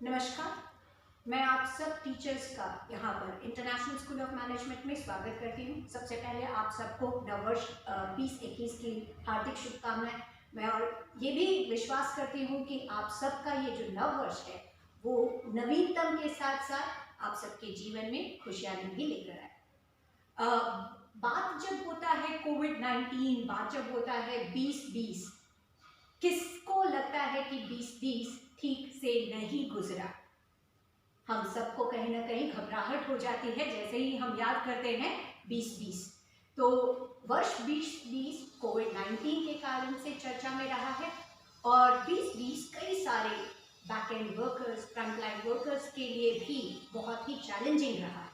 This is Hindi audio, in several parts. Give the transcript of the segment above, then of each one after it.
नमस्कार। मैं आप सब टीचर्स का यहाँ पर इंटरनेशनल स्कूल ऑफ मैनेजमेंट में स्वागत करती हूँ। सबसे पहले आप सबको नववर्ष 2021 की हार्दिक शुभकामनाएं। मैं और ये भी विश्वास करती हूँ कि आप सबका ये जो नववर्ष है वो नवीनतम के साथ साथ आप सबके जीवन में खुशहाली भी लेकर आए। बात जब होता है कोविड-19, बात जब होता है 2020, किसको लगता है कि 2020 ठीक से नहीं गुजरा? हम सबको कहीं ना कहीं घबराहट हो जाती है जैसे ही हम याद करते हैं 2020। तो वर्ष 2020 कोविड-19 के कारण से चर्चा में रहा है और 2020 कई सारे back and workers, frontline workers के लिए भी बहुत ही चैलेंजिंग रहा है।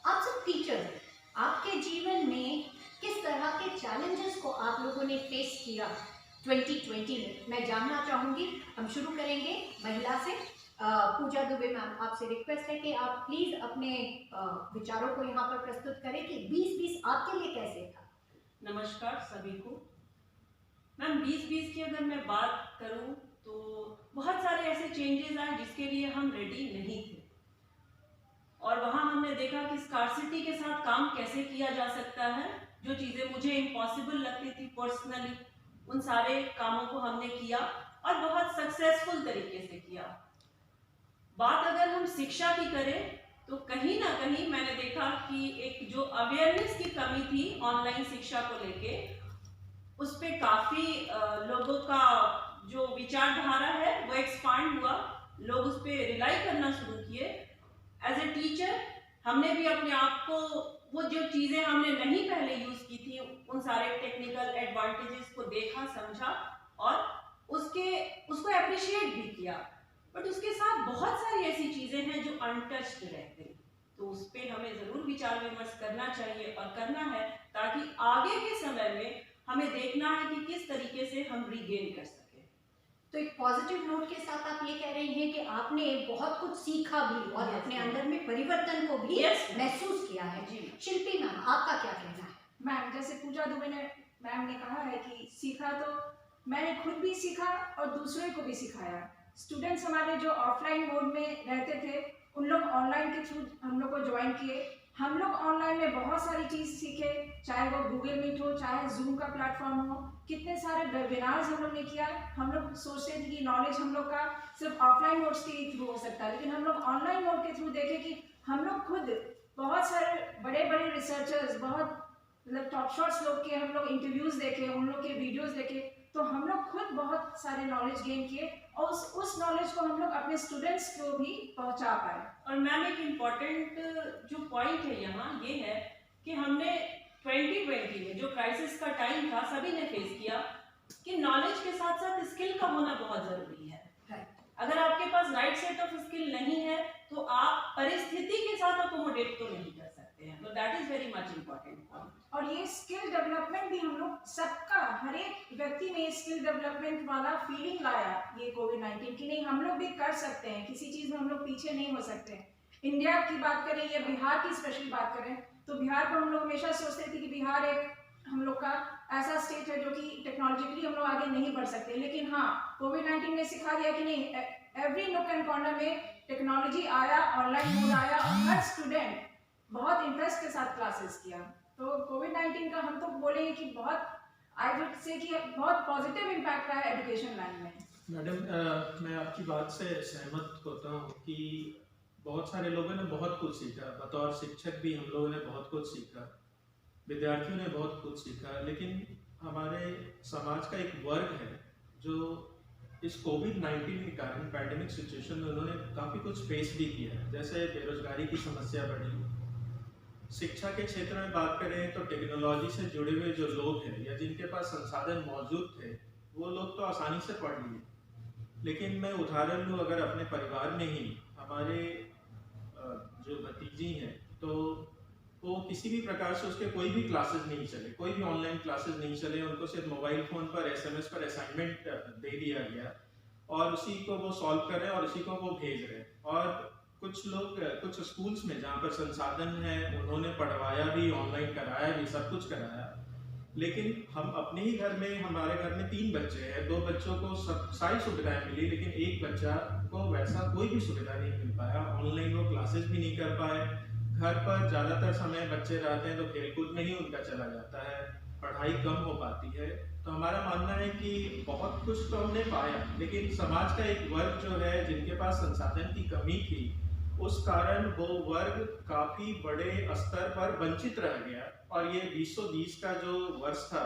आप सब टीचर्स, आपके जीवन में किस तरह के चैलेंजेस को आप लोगों ने फेस किया 2020 में? मैं जानना चाहूँगी। हम शुरू करेंगे महिला से। पूजा दुबे मैम, आपसे रिक्वेस्ट है कि आप प्लीज़ अपने विचारों को यहाँ पर प्रस्तुत करें कि 2020 आपके लिए कैसे था। नमस्कार सभी को। मैम 2020 की अगर मैं बात करूँ तो बहुत सारे ऐसे चेंजेस आए जिसके लिए हम रेडी नहीं थे और वहाँ हमने देखा कि स्कार्सिटी के साथ काम कैसे किया जा सकता है। जो चीज़ें मुझे इम्पॉसिबल लगती थी पर्सनली, उन सारे कामों को हमने किया और बहुत सक्सेसफुल तरीके से किया। बात अगर हम शिक्षा की करें तो कहीं ना कहीं मैंने देखा कि एक जो अवेयरनेस की कमी थी ऑनलाइन शिक्षा को लेके, उस पे काफ़ी लोगों का जो विचारधारा है वो एक्सपांड हुआ। लोग उस पर रिलाई करना शुरू किए। एज ए टीचर हमने भी अपने आप को, वो जो चीज़ें हमने नहीं पहले यूज़ की थी, उन सारे टेक्निकल एडवांटेजेस को देखा, समझा और उसको अप्रिशिएट भी किया। बट उसके साथ बहुत सारी ऐसी चीज़ें हैं जो अनटच्ड रह गई, तो उस पर हमें ज़रूर विचार विमर्श करना चाहिए और करना है, ताकि आगे के समय में हमें देखना है कि किस तरीके से हम रीगेन कर सकें। तो एक पॉजिटिव नोट के साथ आप ये कह रही हैं कि आपने बहुत कुछ सीखा भी और अपने अंदर में परिवर्तन को भी महसूस किया है। जी शिल्पी मैम, आपका क्या कहना है? मैम, जैसे पूजा दुबे मैम ने कहा है कि सीखा, तो मैंने खुद भी सीखा और दूसरे को भी सिखाया। स्टूडेंट्स हमारे जो ऑफलाइन मोड में रहते थे, उन लोग ऑनलाइन के थ्रू हम लोग को ज्वाइन किए। हम लोग ऑनलाइन में बहुत सारी चीज़ सीखे, चाहे वो गूगल मीट हो, चाहे जूम का प्लेटफॉर्म हो। कितने सारे वेबिनार्स हम लोग ने किया। हम लोग सोचते थे कि नॉलेज हम लोग का सिर्फ ऑफलाइन मोड्स के थ्रू हो सकता है, लेकिन हम लोग ऑनलाइन मोड के थ्रू देखे कि हम लोग खुद बहुत सारे बड़े बड़े रिसर्चर्स, बहुत मतलब टॉप शॉट्स लोग के हम लोग इंटरव्यूज़ देखे, उन लोग के वीडियोज़ देखे, तो हम लोग खुद बहुत सारे नॉलेज गेन किए और उस नॉलेज को हम लोग अपने स्टूडेंट्स को भी पहुंचा पाए। और मैम एक इम्पॉर्टेंट जो पॉइंट है यहाँ ये है कि हमने 2020 में जो क्राइसिस का टाइम था, सभी ने फेस किया कि नॉलेज के साथ साथ स्किल का होना बहुत ज़रूरी है। अगर आपके पास राइट सेट ऑफ स्किल नहीं है तो आप परिस्थिति के साथ अकोमोडेट तो नहीं कर सकते हैं। तो that is very much important point. और ये स्किल डेवलपमेंट भी हम लोग सबका, हर एक व्यक्ति में स्किल डेवलपमेंट वाला फीलिंग लाया ये कोविड-19 की। नहीं, हम लोग भी कर सकते हैं, किसी चीज़ में हम लोग पीछे नहीं हो सकते। इंडिया की बात करें या बिहार की स्पेशली बात करें तो बिहार को हम लोग हमेशा सोचते थे कि बिहार एक हम लोग का ऐसा स्टेट है जो कि टेक्नोलॉजिकली हम लोग आगे नहीं बढ़ सकते, लेकिन हाँ, कोविड-19 ने सिखा दिया कि नहीं, एवरी नूक एंड कॉर्नर में टेक्नोलॉजी आया, ऑनलाइन मोड आया और हर स्टूडेंट बहुत इंटरेस्ट के साथ क्लासेस किया। तो कोविड-19 का हम तो बोलेंगे कि बहुत, आई वुड से कि बहुत पॉजिटिव इम्पैक्ट रहा है एजुकेशन लाइन में। मैडम, मैं आपकी बात से सहमत होता हूँ कि बहुत सारे लोगों ने बहुत कुछ सीखा। बतौर शिक्षक भी हम लोगों ने बहुत कुछ सीखा, विद्यार्थियों ने बहुत कुछ सीखा, लेकिन हमारे समाज का एक वर्ग है जो इस कोविड-19 के कारण पैंडेमिक सिचुएशन में उन्होंने काफ़ी कुछ फेस भी किया। जैसे बेरोजगारी की समस्या बढ़ी। शिक्षा के क्षेत्र में बात करें तो टेक्नोलॉजी से जुड़े हुए जो लोग हैं या जिनके पास संसाधन मौजूद थे, वो लोग तो आसानी से पढ़ लिए। लेकिन मैं उदाहरण लूँ अगर अपने परिवार में ही, हमारे जो भतीजी हैं, तो वो किसी भी प्रकार से उसके कोई भी क्लासेस नहीं चले, कोई भी ऑनलाइन क्लासेस नहीं चले। उनको सिर्फ मोबाइल फ़ोन पर SMS पर असाइनमेंट दे दिया गया और उसी को वो सॉल्व कर रहे हैं और उसी को वो भेज रहे हैं। और कुछ लोग, कुछ स्कूल्स में जहाँ पर संसाधन है, उन्होंने पढ़वाया भी, ऑनलाइन कराया भी, सब कुछ कराया। लेकिन हम अपने ही घर में, हमारे घर में 3 बच्चे हैं, 2 बच्चों को सब सारी सुविधाएं मिली, लेकिन एक बच्चा को वैसा कोई भी सुविधा नहीं मिल पाया। ऑनलाइन वो क्लासेस भी नहीं कर पाए, घर पर ज़्यादातर समय बच्चे रहते हैं तो खेलकूद में ही उनका चला जाता है, पढ़ाई कम हो पाती है। तो हमारा मानना है कि बहुत कुछ तो हमने पाया, लेकिन समाज का एक वर्ग जो है जिनके पास संसाधन की कमी थी, उस कारण वो वर्ग काफ़ी बड़े स्तर पर वंचित रह गया। और ये 2020 का जो वर्ष था,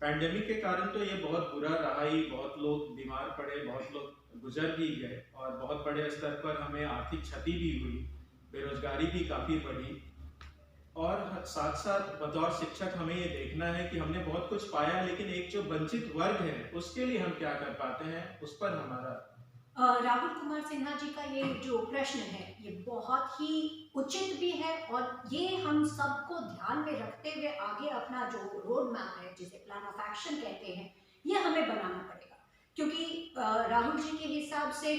पैंडेमिक के कारण तो ये बहुत बुरा रहा ही। बहुत लोग बीमार पड़े, बहुत लोग गुजर भी गए और बहुत बड़े स्तर पर हमें आर्थिक क्षति भी हुई, बेरोजगारी भी काफ़ी बढ़ी। और साथ साथ बतौर शिक्षक हमें ये देखना है कि हमने बहुत कुछ पाया, लेकिन एक जो वंचित वर्ग है उसके लिए हम क्या कर पाते हैं, उस पर हमारा राहुल कुमार सिन्हा जी का ये जो प्रश्न है ये बहुत ही उचित भी है, और ये हम सबको ध्यान में रखते हुए आगे अपना जो रोड मैप है, जिसे प्लान ऑफ एक्शन कहते हैं, ये हमें बनाना पड़ेगा। क्योंकि राहुल जी के हिसाब से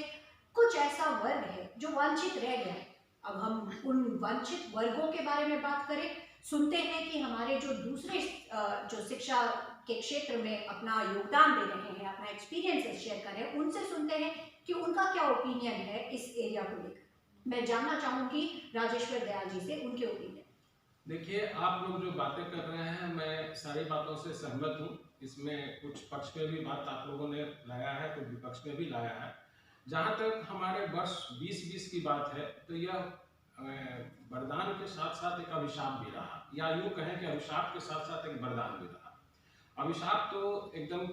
कुछ ऐसा वर्ग है जो वंचित रह गया है। अब हम उन वंचित वर्गों के बारे में बात करें, सुनते हैं कि हमारे जो दूसरे जो शिक्षा के क्षेत्र में अपना योगदान दे रहे हैं, अपना एक्सपीरियंसेस शेयर कर रहे हैं, उनसे सुनते हैं कि उनका क्या ओपिनियन है इस एरिया को लेकर। मैं जानना चाहूंगी राजेश्वर दयाल जी से उनके ओपिनियन। देखिए, आप लोग जो बातें कर रहे हैं, मैं सारी बातों से सहमत हूँ। इसमें कुछ पक्ष में भी बात आप लोगों ने लाया है, कुछ विपक्ष में भी लाया है। जहाँ तक हमारे वर्ष 2020 की बात है, तो यह वरदान के साथ साथ एक अभिशाप भी रहा, या यूँ कहें कि अभिशाप के साथ साथ एक वरदान भी रहा। अभिशाप तो एकदम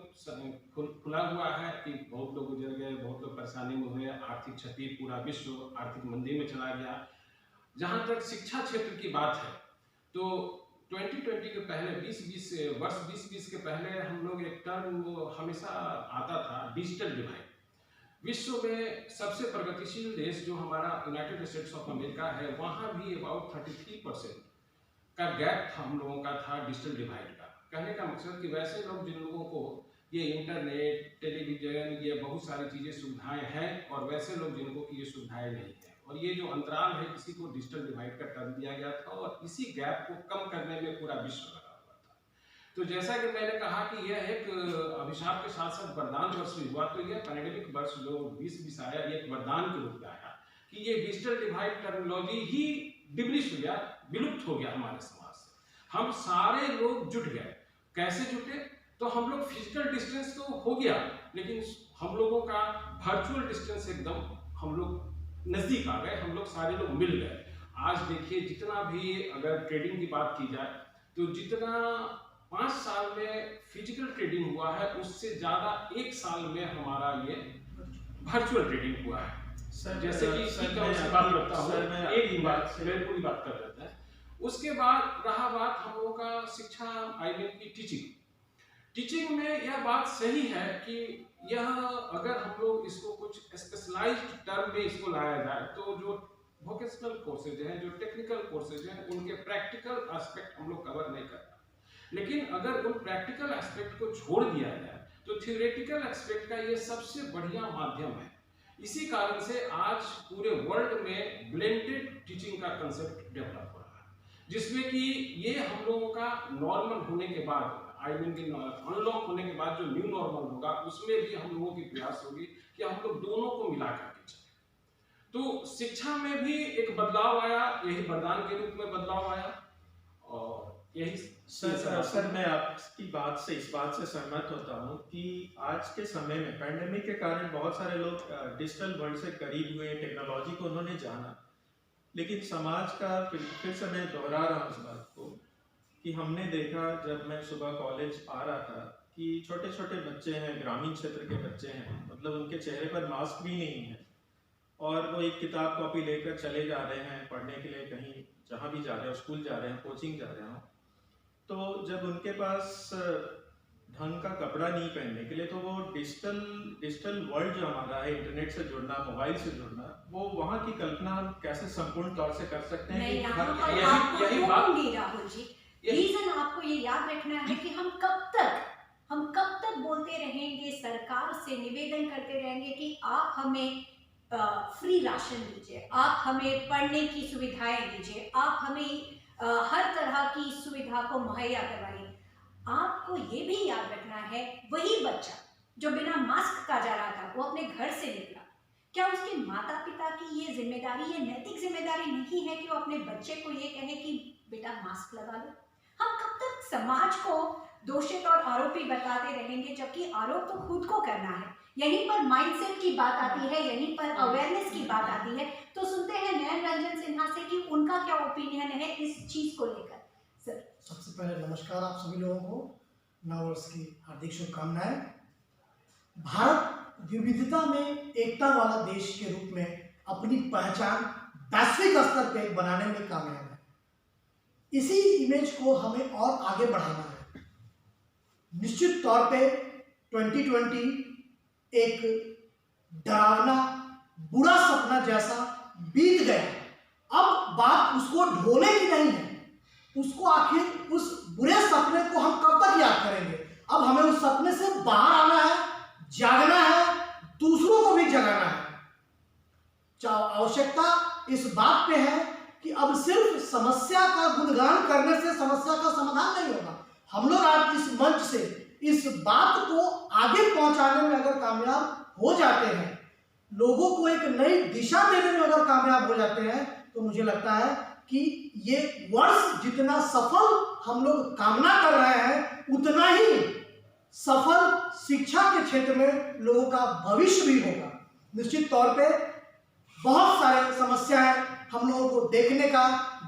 खुला हुआ है कि बहुत लोग गुजर गए, बहुत लोग परेशानी में हुए, आर्थिक क्षति, पूरा विश्व आर्थिक मंदी में चला गया। जहाँ तक शिक्षा क्षेत्र की बात है, तो 2020 के पहले वर्ष 2020 के पहले हम लोग एक टर्म वो हमेशा आता था, डिजिटल डिवाइड। विश्व में सबसे प्रगतिशील देश जो हमारा यूनाइटेड स्टेट्स ऑफ अमेरिका है, वहाँ भी अबाउट 33% का गैप हम लोगों का था डिजिटल डिवाइड का। कहने का मकसद कि वैसे लोग जिन लोगों को ये इंटरनेट, टेलीविजन, ये बहुत सारी चीज़ें सुविधाएं हैं, और वैसे लोग जिनको कि ये सुविधाएं नहीं हैं, और ये जो अंतराल है इसी को डिजिटल डिवाइड का टर्म दिया गया था, और इसी गैप को कम करने में पूरा विश्व लगा हुआ था। तो जैसा कि मैंने कहा कि यह एक अभिशाप के साथ साथ वरदान वर्ष भी हुआ, तो यह पैंडेमिक वर्ष जो 2020 आया, ये एक वरदान के रूप में आया कि ये डिजिटल डिवाइड टर्मिनोलॉजी ही डिमिनिश हो गया, विलुप्त हो गया हमारे समाज से। हम सारे लोग जुट गए। कैसे जुटे? तो हम लोग फिजिकल डिस्टेंस तो हो गया, लेकिन हम लोगों का वर्चुअल डिस्टेंस एकदम हम लोग नजदीक आ गए, हम लोग सारे लोग मिल गए। आज देखिए, जितना भी अगर ट्रेडिंग की बात की जाए, तो जितना 5 साल में फिजिकल ट्रेडिंग हुआ है, उससे ज्यादा 1 साल में हमारा ये वर्चुअल ट्रेडिंग हुआ है। जैसे कि बात करता हूँ, एक ही बात पूरी बात कर लेते हैं। उसके बाद रहा बात हम लोगों का शिक्षा, की टीचिंग में यह बात सही है कि यह अगर हम लोग इसको कुछ स्पेशलाइज्ड टर्म में इसको लाया जाए, तो जो वोकेशनल कोर्सेज हैं, जो टेक्निकल कोर्सेज हैं, उनके प्रैक्टिकल एस्पेक्ट हम लोग कवर नहीं कर पाए। लेकिन अगर उन प्रैक्टिकल एस्पेक्ट को छोड़ दिया जाए, तो थियोरेटिकल एस्पेक्ट का ये सबसे बढ़िया माध्यम है। इसी कारण से आज पूरे वर्ल्ड में ब्लेंडेड टीचिंग का कंसेप्ट डेवलप हो रहा है, जिसमें कि ये हम लोगों का नॉर्मल होने के बाद, अनलॉक होने के बाद जो न्यू नॉर्मल होगा, उसमें भी हम लोगों की प्रयास होगी कि हम लोग दोनों को मिला करके चलें। तो शिक्षा में भी एक बदलाव आया, यही वरदान के रूप में बदलाव आया, और यही सर मैं आपकी बात से इस बात से सहमत होता हूँ कि आज के समय में पैंडेमिक के कारण बहुत सारे लोग डिजिटल वर्ल्ड से करीब हुए, टेक्नोलॉजी को उन्होंने जाना, लेकिन समाज का फिर से मैं दोहरा रहा हूँ इस बात को कि हमने देखा, जब मैं सुबह कॉलेज आ रहा था, कि छोटे छोटे बच्चे हैं, ग्रामीण क्षेत्र के बच्चे हैं, मतलब उनके चेहरे पर मास्क भी नहीं है, और वो एक किताब कॉपी लेकर चले जा रहे हैं पढ़ने के लिए, कहीं जहाँ भी जा रहे हो, स्कूल जा रहे हैं, कोचिंग जा रहे हो। तो जब उनके पास ढंग का कपड़ा नहीं पहनने के लिए, तो वो डिजिटल वर्ल्ड जो हमारा है, इंटरनेट से जुड़ना, मोबाइल से जुड़ना, वो वहाँ की कल्पना हम कैसे संपूर्ण तौर से कर सकते हैं। राहुल जी, रीजन आपको ये याद रखना है कि हम कब तक बोलते रहेंगे, सरकार से निवेदन करते रहेंगे कि आप हमें फ्री राशन दीजिए, आप हमें पढ़ने की सुविधाएं दीजिए, आप हमें हर तरह की सुविधा को मुहैया करवाइए। आपको ये भी याद रखना है, वही बच्चा जो बिना मास्क का जा रहा था, वो अपने घर से निकला, क्या उसके माता पिता की ये जिम्मेदारी, ये नैतिक जिम्मेदारी नहीं है कि वो अपने बच्चे को ये कहे कि बेटा मास्क लगा लो? हम कब तक समाज को दोषित और आरोपी बताते रहेंगे, जबकि आरोप तो खुद को करना है। यहीं पर माइंडसेट की बात आती है, यहीं पर अवेयरनेस की बात आती है। तो सुनते हैं नयन रंजन सिन्हा से कि उनका क्या ओपिनियन है इस चीज को लेकर। सर, सबसे पहले नमस्कार आप सभी लोगों को, नववर्ष की हार्दिक शुभकामनाएं। भारत विविधता में एकता वाला देश के रूप में अपनी पहचान वैश्विक स्तर पे बनाने में कामयाब है। इसी इमेज को हमें और आगे बढ़ाना है। निश्चित तौर पे 2020 एक डरावना बुरा सपना जैसा बीत गया। अब बात उसको ढोने की नहीं है, उसको आखिर उस बुरे सपने को हम कब तक याद करेंगे। अब हमें उस सपने से बाहर आना है, जागना है, दूसरों को भी जगाना है। आवश्यकता इस बात पे है कि अब सिर्फ समस्या का गुणगान करने से समस्या का समाधान नहीं होगा। हम लोग आज इस मंच से इस बात को आगे पहुंचाने में अगर कामयाब हो जाते हैं, लोगों को एक नई दिशा देने में अगर कामयाब हो जाते हैं, तो मुझे लगता है कि ये वर्ष जितना सफल हम लोग कामना कर रहे हैं, उतना ही सफल शिक्षा के क्षेत्र में लोगों का भविष्य भी होगा। निश्चित तौर पे बहुत सारे समस्याएं हम लोगों को देखने का,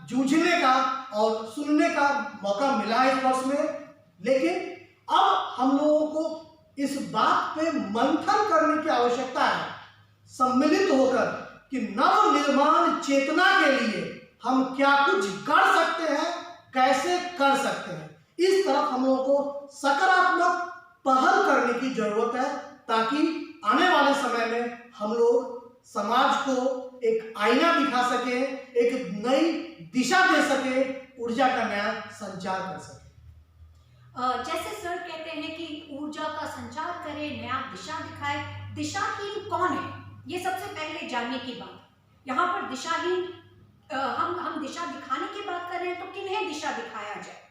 जूझने का और सुनने का मौका मिला है इस वर्ष में, लेकिन अब हम लोगों को इस बात पे मंथन करने की आवश्यकता है, सम्मिलित होकर, कि नव निर्माण चेतना के लिए हम क्या कुछ कर सकते हैं, कैसे कर सकते हैं। इस तरफ हम लोगों को सकारात्मक पहल करने की जरूरत है, ताकि आने वाले समय में हम लोग समाज को एक आईना दिखा सके, एक नई दिशा दे सके, ऊर्जा का नया संचार कर सके। जैसे सर कहते हैं कि ऊर्जा का संचार करे, नया दिशा दिखाए। दिशाहीन कौन है, ये सबसे पहले जानने की बात। यहाँ पर दिशाहीन, हम दिशा दिखाने की बात कर रहे हैं, तो किन्हें दिशा दिखाया जाए?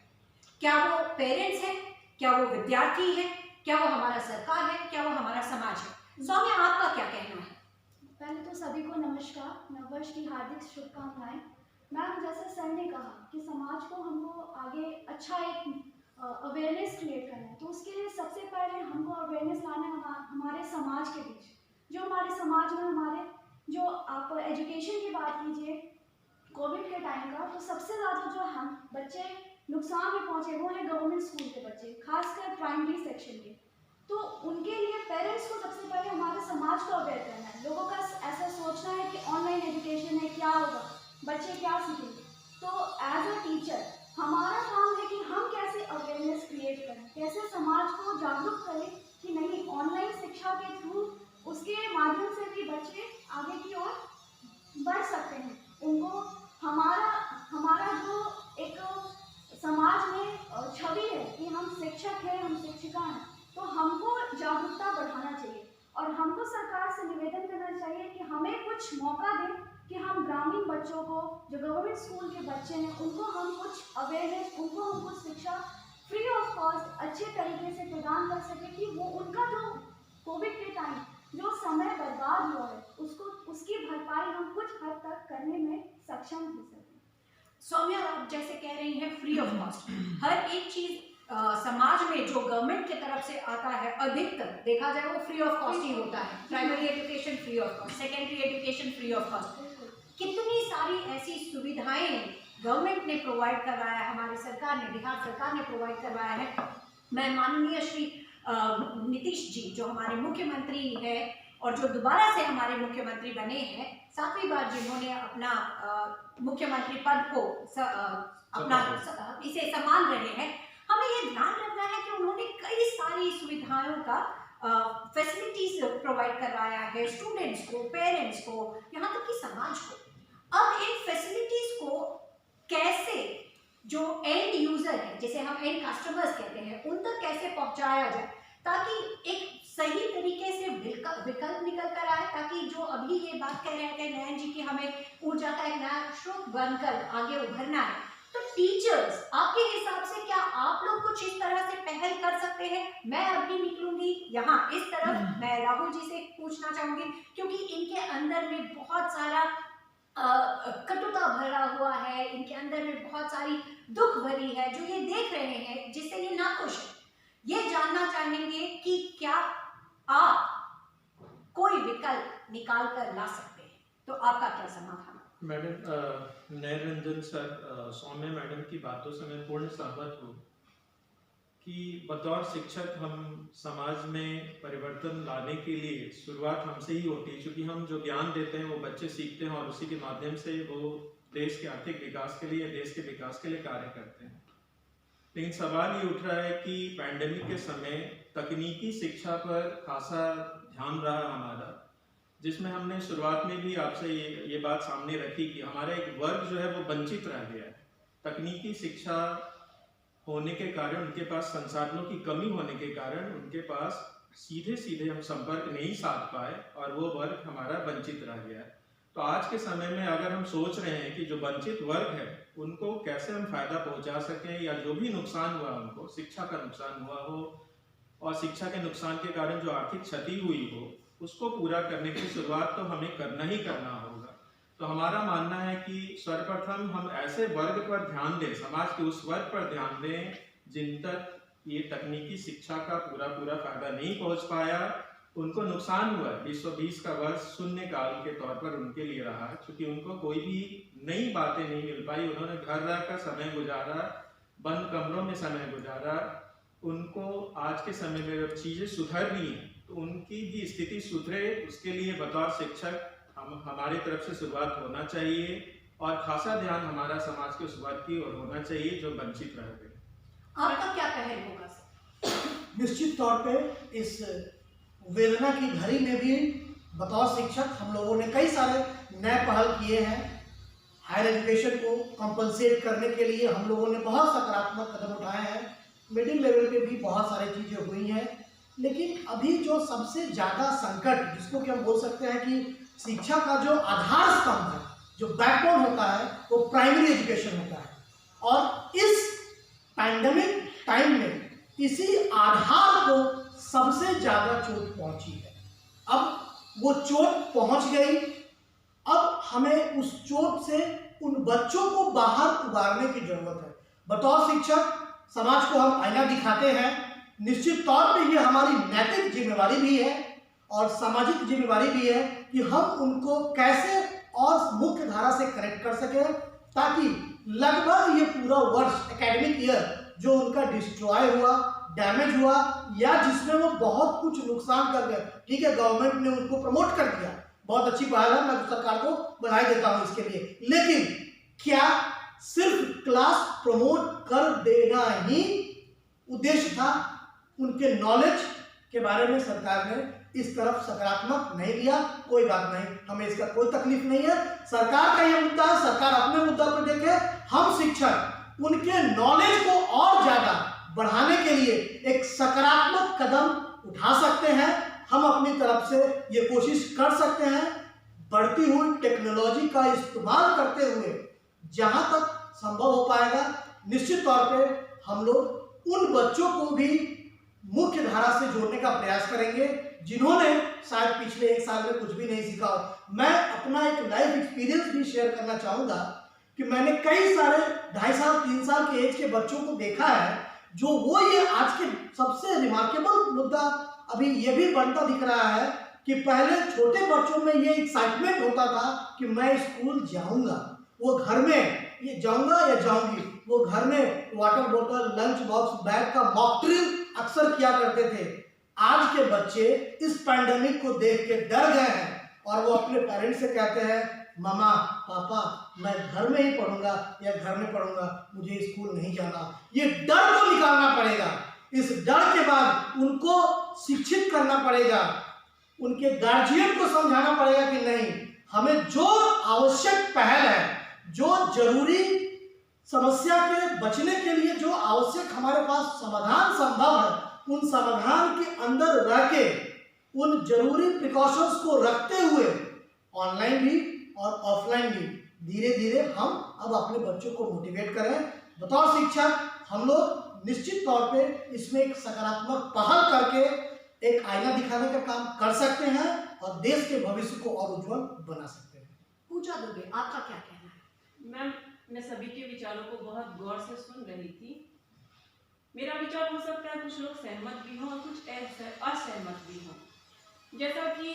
क्या वो पेरेंट्स हैं, क्या वो विद्यार्थी है, क्या वो हमारा सरकार है, क्या वो हमारा समाज है? सौम्या, आपका क्या कहना है? पहले तो सभी को नमस्कार, नववर्ष की हार्दिक शुभकामनाएं। मैम, जैसे सर ने कहा कि समाज को हमको आगे अच्छा एक अवेयरनेस क्रिएट करना है, तो उसके लिए सबसे पहले हमको अवेयरनेस लाना है हमारे समाज के बीच। जो हमारे समाज में हमारे जो आप एजुकेशन की बात कीजिए कोविड के टाइम का, तो सबसे ज़्यादा जो हम बच्चे नुकसान में पहुँचे वो है गवर्नमेंट स्कूल के बच्चे, खासकर प्राइमरी सेक्शन के। तो उनके लिए पेरेंट्स को सबसे पहले हमारे समाज को अवेयर करना है। लोगों का ऐसा सोचना है कि ऑनलाइन एजुकेशन है, क्या होगा, बच्चे क्या सीखेंगे। तो एज अ टीचर हमारा काम है कि हम कैसे अवेयरनेस क्रिएट करें, कैसे समाज को जागरूक करें कि नहीं, ऑनलाइन शिक्षा के थ्रू उसके माध्यम से भी बच्चे आगे की ओर बढ़ सकते हैं। उनको हमारा जो एक समाज में छवि है कि हम शिक्षक हैं, हम शिक्षिका हैं, तो हमको जागरूकता बढ़ाना चाहिए। और हमको सरकार से निवेदन करना चाहिए कि हमें कुछ मौका दें कि हम ग्रामीण बच्चों को, जो गवर्नमेंट स्कूल के बच्चे हैं, उनको हम कुछ अवेयरनेस, उनको हम कुछ शिक्षा फ्री ऑफ कॉस्ट अच्छे तरीके से प्रदान कर सकें, कि वो उनका जो कोविड के टाइम जो समय बर्बाद हुआ है, उसकी भरपाई हम कुछ हद तक करने में सक्षम हो सकें। सौम्या, आप जैसे कह रही हैं फ्री ऑफ कॉस्ट, हर एक चीज समाज में जो गवर्नमेंट की तरफ से आता है, अधिकतर देखा जाए वो फ्री ऑफ कॉस्ट ही होता है। Primary education free of cost, secondary education free of cost. कितनी सारी ऐसी सुविधाएं गवर्नमेंट ने प्रोवाइड करवाया है, हमारी सरकार ने, बिहार सरकार ने प्रोवाइड करवाया है। मैं माननीय श्री नीतीश जी, जो हमारे मुख्यमंत्री है और जो दोबारा से हमारे मुख्यमंत्री बने हैं, 7वीं बार जिन्होंने अपना मुख्यमंत्री पद को इसे संभाल रहे हैं, हमें ये ध्यान रखना है कि उन्होंने कई सारी सुविधाओं का फैसिलिटीज प्रोवाइड करवाया है स्टूडेंट्स को, पेरेंट्स को, यहाँ तक कि समाज को। अब इन फैसिलिटीज को कैसे जो एंड यूजर है, जिसे हम एंड कस्टमर्स कहते हैं, उन तक कैसे पहुंचाया जाए, ताकि एक सही तरीके से विकल्प निकल कर आए, ताकि जो अभी ये बात कह रहे थे नयन जी कि हमें ऊर्जा का एक नया स्रोत बनकर आगे उभरना है, तो टीचर्स, आपके हिसाब से क्या आप लोग कुछ इस तरह से पहल कर सकते हैं? मैं अभी निकलूंगी यहाँ इस तरफ, मैं राहुल जी से पूछना चाहूंगी, क्योंकि इनके अंदर में बहुत सारा कटुता भरा हुआ है, इनके अंदर में बहुत सारी दुख भरी है, जो ये देख रहे हैं, जिससे ये नाखुश है। ये जानना चाहेंगे कि क्या आप कोई विकल्प निकाल कर ला सकते हैं, तो आपका क्या समाधान? मैडम, नय रंजन सर, सौम्य मैडम की बातों से मैं पूर्ण सहमत हूँ कि बतौर शिक्षक हम समाज में परिवर्तन लाने के लिए शुरुआत हमसे ही होती है, क्योंकि हम जो ज्ञान देते हैं वो बच्चे सीखते हैं और उसी के माध्यम से वो देश के आर्थिक विकास के लिए, देश के विकास के लिए कार्य करते हैं। लेकिन सवाल ये उठ रहा है कि पैंडेमिक के समय तकनीकी शिक्षा पर खासा ध्यान रहा हमारा, जिसमें हमने शुरुआत में भी आपसे ये बात सामने रखी कि हमारा एक वर्ग जो है वो वंचित रह गया है। तकनीकी शिक्षा होने के कारण, उनके पास संसाधनों की कमी होने के कारण उनके पास सीधे हम संपर्क नहीं साध पाए और वो वर्ग हमारा वंचित रह गया है। तो आज के समय में अगर हम सोच रहे हैं कि जो वंचित वर्ग है उनको कैसे हम फायदा पहुंचा सकें, या जो भी नुकसान हुआ उनको, शिक्षा का नुकसान हुआ हो और शिक्षा के नुकसान के कारण जो आर्थिक क्षति हुई हो, उसको पूरा करने की शुरुआत तो हमें करना ही करना होगा। तो हमारा मानना है कि सर्वप्रथम हम ऐसे वर्ग पर ध्यान दें, समाज के उस वर्ग पर ध्यान दें जिन तक ये तकनीकी शिक्षा का पूरा फायदा नहीं पहुंच पाया, उनको नुकसान हुआ। 2020 का वर्ष शून्य काल के तौर पर उनके लिए रहा, क्योंकि उनको कोई भी नई बातें नहीं मिल पाई। उन्होंने घर रहकर समय गुजारा, बंद कमरों में समय गुजारा। उनको आज के समय में जब चीजें सुधर रही हैं तो उनकी भी स्थिति सुधरे, उसके लिए बतौर शिक्षक हमारी तरफ से शुरुआत होना चाहिए और खासा ध्यान हमारा समाज के उस वर्ग की ओर होना चाहिए जो वंचित रह गए। आपका क्या पहल होगा सर? निश्चित तौर पे इस वेदना की घड़ी में भी बतौर शिक्षक हम लोगों ने कई सारे नए पहल किए हैं। हायर एजुकेशन को कंपनसेट करने के लिए हम लोगों ने बहुत सकारात्मक कदम उठाए हैं। मिडिल लेवल पे भी बहुत सारी चीज़ें हुई हैं, लेकिन अभी जो सबसे ज़्यादा संकट, जिसको कि हम बोल सकते हैं कि शिक्षा का जो आधार स्तंभ है, जो बैकबोन होता है, वो प्राइमरी एजुकेशन होता है। और इस पैंडेमिक टाइम में इसी आधार को सबसे ज़्यादा चोट पहुंची है। अब वो चोट पहुंच गई, अब हमें उस चोट से उन बच्चों को बाहर उबारने की जरूरत है। बतौर शिक्षक समाज को हम आईना दिखाते हैं, निश्चित तौर पे ये हमारी नैतिक जिम्मेवारी भी है और सामाजिक जिम्मेवारी भी है कि हम उनको कैसे और मुख्य धारा से कनेक्ट कर सकें, ताकि लगभग ये पूरा वर्ष, एकेडमिक ईयर जो उनका डिस्ट्रॉय हुआ, डैमेज हुआ, या जिसमें वो बहुत कुछ नुकसान कर गए, ठीक है, गवर्नमेंट ने उनको प्रमोट कर दिया, बहुत अच्छी पहल है, मैं सरकार को बधाई देता हूँ इसके लिए। लेकिन क्या सिर्फ क्लास प्रमोट कर देना ही उद्देश्य था? उनके नॉलेज के बारे में सरकार ने इस तरफ सकारात्मक नहीं लिया। कोई बात नहीं, हमें इसका कोई तकलीफ नहीं है। सरकार का यह मुद्दा है, सरकार अपने मुद्दा पर देखे। हम शिक्षक उनके नॉलेज को और ज्यादा बढ़ाने के लिए एक सकारात्मक कदम उठा सकते हैं। हम अपनी तरफ से ये कोशिश कर सकते हैं, बढ़ती हुई टेक्नोलॉजी का इस्तेमाल करते हुए जहां तक संभव हो पाएगा, निश्चित तौर पे हम लोग उन बच्चों को भी मुख्य धारा से जोड़ने का प्रयास करेंगे जिन्होंने शायद पिछले एक साल में कुछ भी नहीं सीखा हो। मैं अपना एक लाइफ एक्सपीरियंस भी शेयर करना चाहूँगा कि मैंने कई सारे 2.5 साल 3 साल के एज के बच्चों को देखा है, जो वो ये आज के सबसे रिमार्केबल मुद्दा अभी ये भी बनता दिख रहा है कि पहले छोटे बच्चों में ये एक्साइटमेंट होता था कि मैं स्कूल जाऊँगा, वो घर में ये जाऊँगा या जाऊँगी, वो घर में वाटर बोतल, लंच बॉक्स, बैग का मॉक ड्रिल अक्सर किया करते थे। आज के बच्चे इस पैंडेमिक को देख के डर गए हैं और वो अपने पेरेंट्स से कहते हैं, मामा पापा मैं घर में ही पढ़ूंगा या घर में पढ़ूंगा, मुझे स्कूल नहीं जाना। ये डर को निकालना पड़ेगा। इस डर के बाद उनको शिक्षित करना पड़ेगा, उनके गार्जियन को समझाना पड़ेगा कि नहीं, हमें जो आवश्यक पहल है, जो जरूरी समस्या के बचने के लिए जो आवश्यक हमारे पास समाधान संभव है, उन समाधान के अंदर रह के उन जरूरी प्रिकॉशंस को रखते हुए ऑनलाइन भी और ऑफलाइन भी धीरे धीरे हम अब अपने बच्चों को मोटिवेट करें। बतौर शिक्षक हम लोग निश्चित तौर पे इसमें एक सकारात्मक पहल करके एक आईना दिखाने का काम कर सकते हैं और देश के भविष्य को और उज्जवल बना सकते हैं। पूजा दुबे, आपका क्या कहना है? मैम, मैं सभी के विचारों को बहुत गौर से सुन रही थी। मेरा विचार हो सकता है कुछ लोग सहमत भी हों और कुछ असहमत भी हों। जैसा कि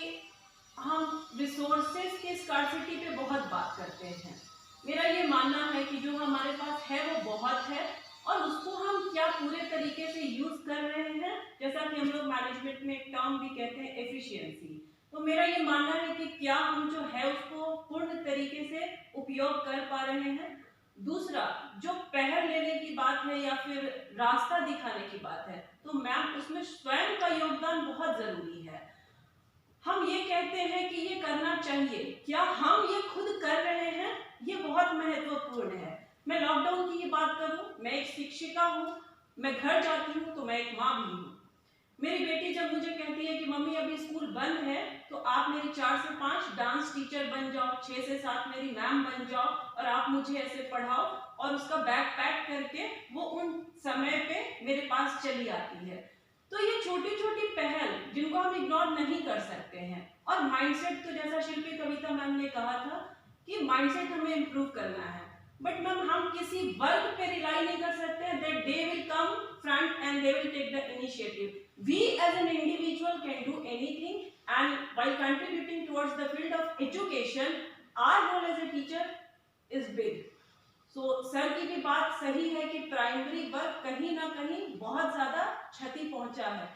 हम रिसोर्सेज के स्कार्सिटी पे बहुत बात करते हैं, मेरा ये मानना है कि जो हमारे पास है वो बहुत है और उसको हम क्या पूरे तरीके से यूज कर रहे हैं, जैसा कि हम लोग मैनेजमेंट में एक टर्म भी कहते हैं एफिशिएंसी। तो मेरा ये मानना है कि क्या हम जो है उसको पूर्ण तरीके से उपयोग कर पा रहे हैं। दूसरा, जो पहल लेने की बात है या फिर रास्ता दिखाने की बात है, तो मैम उसमें स्वयं का योगदान बहुत जरूरी है। हम ये कहते हैं कि ये करना चाहिए, क्या हम ये खुद कर रहे हैं, ये बहुत महत्वपूर्ण है। मैं लॉकडाउन की ये बात करूं, मैं एक शिक्षिका हूँ, मैं घर जाती हूँ तो मैं एक माँ भी हूँ। मेरी बेटी जब मुझे कहती है कि मम्मी अभी स्कूल बंद है तो आप मेरी 4 से 5 डांस टीचर बन जाओ, 6 से 7 मेरी मैम बन जाओ और आप मुझे ऐसे पढ़ाओ, और उसका बैग पैक करके वो उन समय पे मेरे पास चली आती है। तो ये छोटी छोटी पहल जिनको हम इग्नोर नहीं कर सकते हैं। और माइंडसेट, तो जैसा शिल्पी कविता मैम ने कहा था कि माइंडसेट हमें इम्प्रूव करना है, बट मैम हम किसी वर्ग पे रिलाई नहीं कर सकते हैं that they will come front end they will take the initiative. We as an individual can do anything, and while contributing towards the field of education, our role as a teacher is big. So sir की भी बात सही है कि प्राइमरी वर्ग कहीं ना कहीं बहुत ज्यादा क्षति पहुंचा है,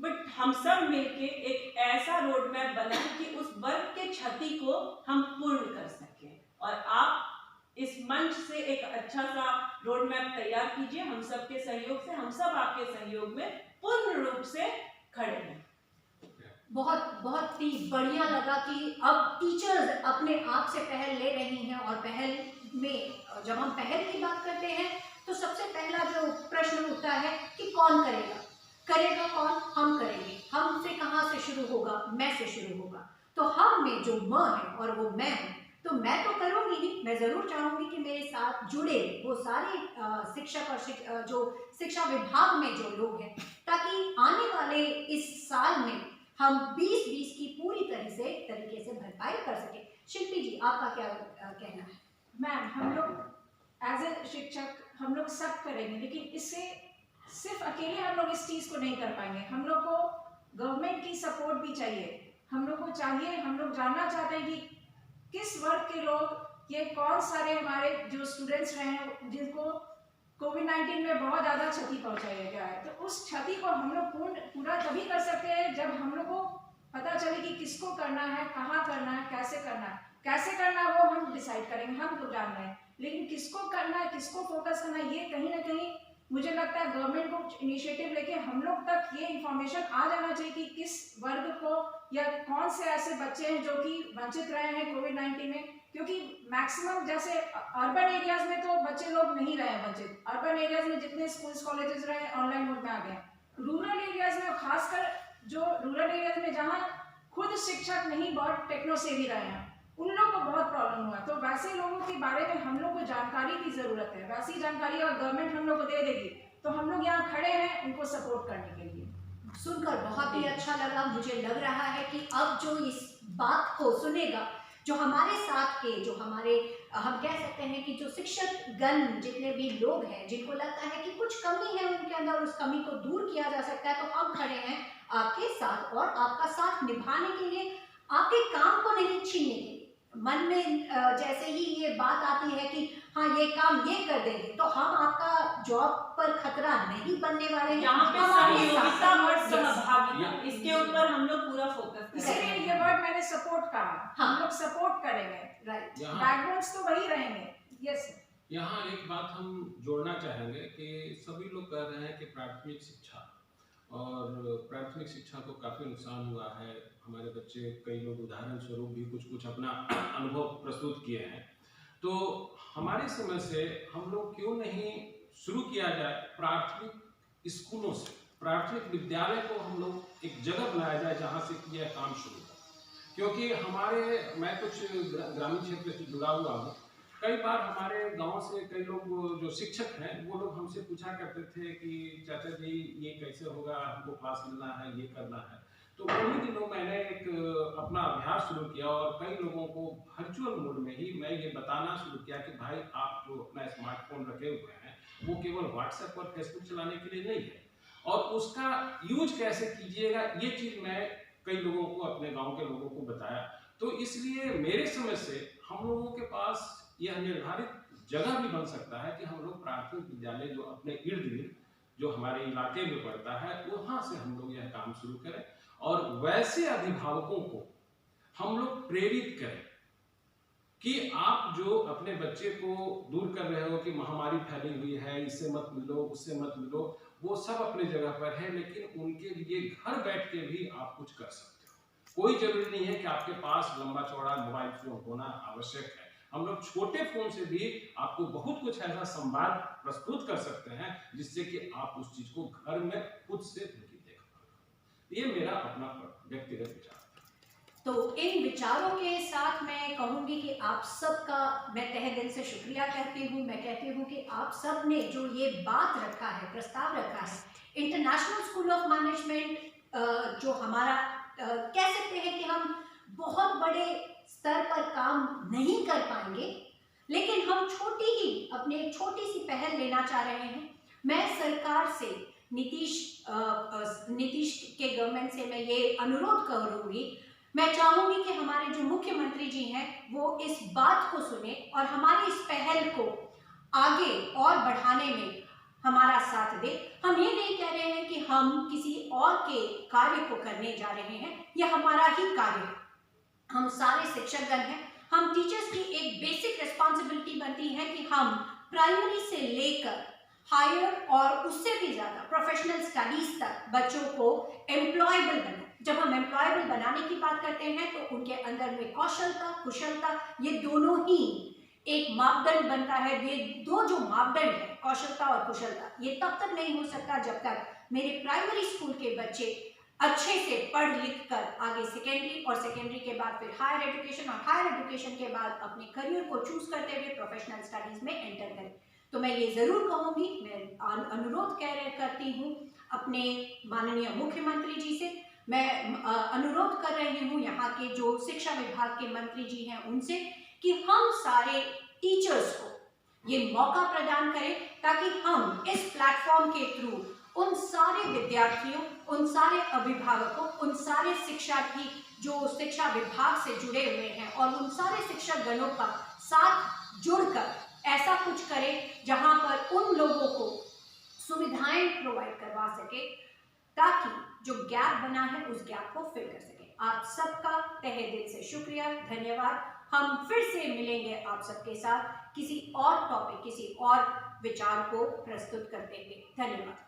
बट हम सब मिलके एक ऐसा रोड मैप बनाएं कि उस वर्ग के क्षति को हम पूर्ण कर सकें। और आप इस मंच से एक अच्छा सा रोड मैप तैयार कीजिए, हम सब के सहयोग से, हम सब आपके सहयोग में पूर्ण रूप से खड़े हैं। बहुत बहुत ही बढ़िया लगा कि अब टीचर्स अपने आप से पहल ले रही हैं, और पहल में जब हम पहल की बात करते हैं तो सबसे पहला जो प्रश्न उठता है कि कौन करेगा, करेगा कौन? हम करेंगे। हम से कहाँ से शुरू होगा? मैं से शुरू होगा। तो हम में जो म है और वो मैं हूँ, तो मैं तो करूँगी ही, मैं ज़रूर चाहूँगी कि मेरे साथ जुड़े वो सारे शिक्षक और जो शिक्षा विभाग में जो लोग हैं, ताकि आने वाले इस साल में हम 2020 की पूरी तरीके से भरपाई कर सकें। शिल्पी जी, आपका क्या कहना है? मैम, हम लोग एज ए शिक्षक हम लोग सब करेंगे, लेकिन इससे सिर्फ अकेले हम लोग इस चीज़ को नहीं कर पाएंगे। हम लोग को गवर्नमेंट की सपोर्ट भी चाहिए। हम लोग को चाहिए, हम लोग जानना चाहते हैं कि किस वर्ग के लोग, ये कौन सारे हमारे जो स्टूडेंट्स रहे हैं जिनको कोविड-19 में बहुत ज़्यादा क्षति पहुंचाया गया है। तो उस क्षति को हम लोग पूरा तभी कर सकते हैं जब हम लोग को पता चले कि किसको करना है, कहाँ करना है, कैसे करना है। कैसे करना है वो हम डिसाइड करेंगे, हम तो जान रहे हैं, लेकिन किसको करना है, किसको फोकस करना है, ये कहीं ना कहीं मुझे लगता है गवर्नमेंट को इनिशिएटिव लेके हम लोग तक ये इन्फॉर्मेशन आ जाना चाहिए कि किस वर्ग को या कौन से ऐसे बच्चे हैं जो कि वंचित रहे हैं कोविड-19 में। क्योंकि मैक्सिमम जैसे अर्बन एरियाज में तो बच्चे लोग नहीं रहे हैं वंचित। अर्बन एरियाज में जितने स्कूल्स कॉलेजेस रहे ऑनलाइन मोड में आ गए। रूरल एरियाज में, खासकर जो रूरल एरियाज में जहाँ खुद शिक्षक नहीं बहुत टेक्नो सेवी रहे हैं, उन लोगों को बहुत प्रॉब्लम हुआ। तो वैसे लोगों के बारे में हम लोग को जानकारी की ज़रूरत है। वैसी जानकारी अगर गवर्नमेंट हम लोग को दे देगी तो हम लोग यहाँ खड़े हैं उनको सपोर्ट करने के लिए। सुनकर बहुत ही अच्छा लगा। मुझे लग रहा है कि अब जो इस बात को सुनेगा, जो हमारे साथ के, जो हमारे हम कह सकते हैं कि जो शिक्षक गण जितने भी लोग हैं, जिनको लगता है कि कुछ कमी है उनके अंदर, उस कमी को दूर किया जा सकता है, तो हम खड़े हैं आपके साथ और आपका साथ निभाने के लिए, आपके काम को नहीं छीनने के लिए। मन में जैसे ही ये बात आती है कि हाँ ये काम ये कर देंगे, तो हम आपका जॉब पर खतरा नहीं बनने वाले हैं। यहाँ पे सहयोगिता और सहभागिता, इसके ऊपर हम लोग पूरा फोकस करेंगे। इसीलिए ये वर्ड मैंने सपोर्ट कहा। हम लोग सपोर्ट करेंगे, राइट। बैकबोन्स तो वही रहेंगे। यस। यहाँ एक बात हम जोड़ना चाहेंगे कि सभी लोग कह रहे हैं कि प्राथमिक शिक्षा को काफ़ी नुकसान हुआ है। हमारे बच्चे, कई लोग उदाहरण स्वरूप भी कुछ अपना अनुभव प्रस्तुत किए हैं। तो हमारे समय से हम लोग क्यों नहीं शुरू किया जाए प्राथमिक स्कूलों से, प्राथमिक विद्यालय को हम लोग एक जगह बनाया जाए जहाँ से यह काम शुरू हो। क्योंकि मैं कुछ ग्रामीण क्षेत्र से जुड़ा हुआ हूँ। कई बार हमारे गांव से कई लोग जो शिक्षक हैं वो लोग हमसे पूछा करते थे कि चाचा जी ये कैसे होगा, हमको क्लास मिलना है, ये करना है। तो उन्हीं दिनों मैंने एक अपना अभ्यास शुरू किया और कई लोगों को वर्चुअल मोड में ही मैं ये बताना शुरू किया कि भाई आप जो अपना स्मार्टफोन रखे हुए हैं वो केवल व्हाट्सएप और फेसबुक चलाने के लिए नहीं है, और उसका यूज कैसे कीजिएगा ये चीज़ मैं कई लोगों को, अपने गांव के लोगों को बताया। तो इसलिए मेरे समझ से हम लोगों के पास यह निर्धारित जगह भी बन सकता है कि हम लोग प्राथमिक विद्यालय जो अपने इर्द गिर्द जो हमारे इलाके में पड़ता है वहाँ से हम लोग यह काम शुरू करें, और वैसे अभिभावकों को हम लोग प्रेरित करें कि आप जो अपने बच्चे को दूर कर रहे हो कि महामारी फैली हुई है, इससे मत मिलो, उससे मत मिलो, वो सब अपनी जगह पर है, लेकिन उनके लिए घर बैठ के भी आप कुछ कर सकते हो। कोई जरूरी नहीं है कि आपके पास लंबा चौड़ा मोबाइल फोन होना आवश्यक है। हम लोग छोटे फोन से भी आपको बहुत कुछ ऐसा संवाद प्रस्तुत कर सकते हैं जिससे कि आप उस चीज को घर में खुद से देख पाओ। ये मेरा अपना व्यक्तिगत विचार। तो इन विचारों के साथ मैं कहूँगी कि आप सबका मैं तहे दिल से शुक्रिया करती हूँ। मैं कहती हूँ कि आप सब ने जो ये बात रखा है, प्रस्ताव रखा है, इंटरनेशनल स्कूल ऑफ मैनेजमेंट जो हमारा कह सकते हैं कि हम बहुत बड़े स्तर पर काम नहीं कर पाएंगे, लेकिन हम अपने छोटी सी पहल लेना चाह रहे हैं। मैं सरकार से, नीतीश के गवर्नमेंट से मैं ये अनुरोध करूँगी, मैं चाहूंगी कि हमारे जो मुख्यमंत्री जी हैं वो इस बात को सुने और हमारी इस पहल को आगे और बढ़ाने में हमारा साथ दे। हम ये नहीं कह रहे हैं कि हम किसी और के कार्य को करने जा रहे हैं, यह हमारा ही कार्य है। हम सारे शिक्षकगण हैं, हम टीचर्स की एक बेसिक रिस्पॉन्सिबिलिटी बनती है कि हम प्राइमरी से लेकर हायर और उससे भी ज़्यादा प्रोफेशनल स्टडीज तक बच्चों को एम्प्लॉयबल बनाएं। जब हम एम्प्लॉयबल बनाने की बात करते हैं तो उनके अंदर में कौशलता, कुशलता, ये दोनों ही एक मापदंड बनता है। ये दो जो मापदंड है, कौशलता और कुशलता, ये तब तक नहीं हो सकता जब तक मेरे प्राइमरी स्कूल के बच्चे अच्छे से पढ़ लिख कर आगे सेकेंडरी और सेकेंडरी के बाद फिर हायर एजुकेशन और हायर एजुकेशन के बाद अपने करियर को चूज करते हुए प्रोफेशनल स्टडीज में एंटर करें। तो मैं ये जरूर कहूँगी, मैं अनुरोध करती हूँ अपने माननीय मुख्यमंत्री जी से, मैं अनुरोध कर रही हूँ यहाँ के जो शिक्षा विभाग के मंत्री जी हैं उनसे कि हम सारे टीचर्स को ये मौका प्रदान करें ताकि हम इस प्लेटफॉर्म के थ्रू उन सारे विद्यार्थियों, उन सारे अभिभावकों, उन सारे शिक्षार्थी जो शिक्षा विभाग से जुड़े हुए हैं और उन सारे शिक्षक गणों का साथ जुड़कर ऐसा कुछ करें जहां पर उन लोगों को सुविधाएं प्रोवाइड करवा सके ताकि जो गैप बना है उस गैप को फिल कर सके। आप सबका तहे दिल से शुक्रिया, धन्यवाद। हम फिर से मिलेंगे आप सबके साथ किसी और टॉपिक, किसी और विचार को प्रस्तुत करते हुए। धन्यवाद।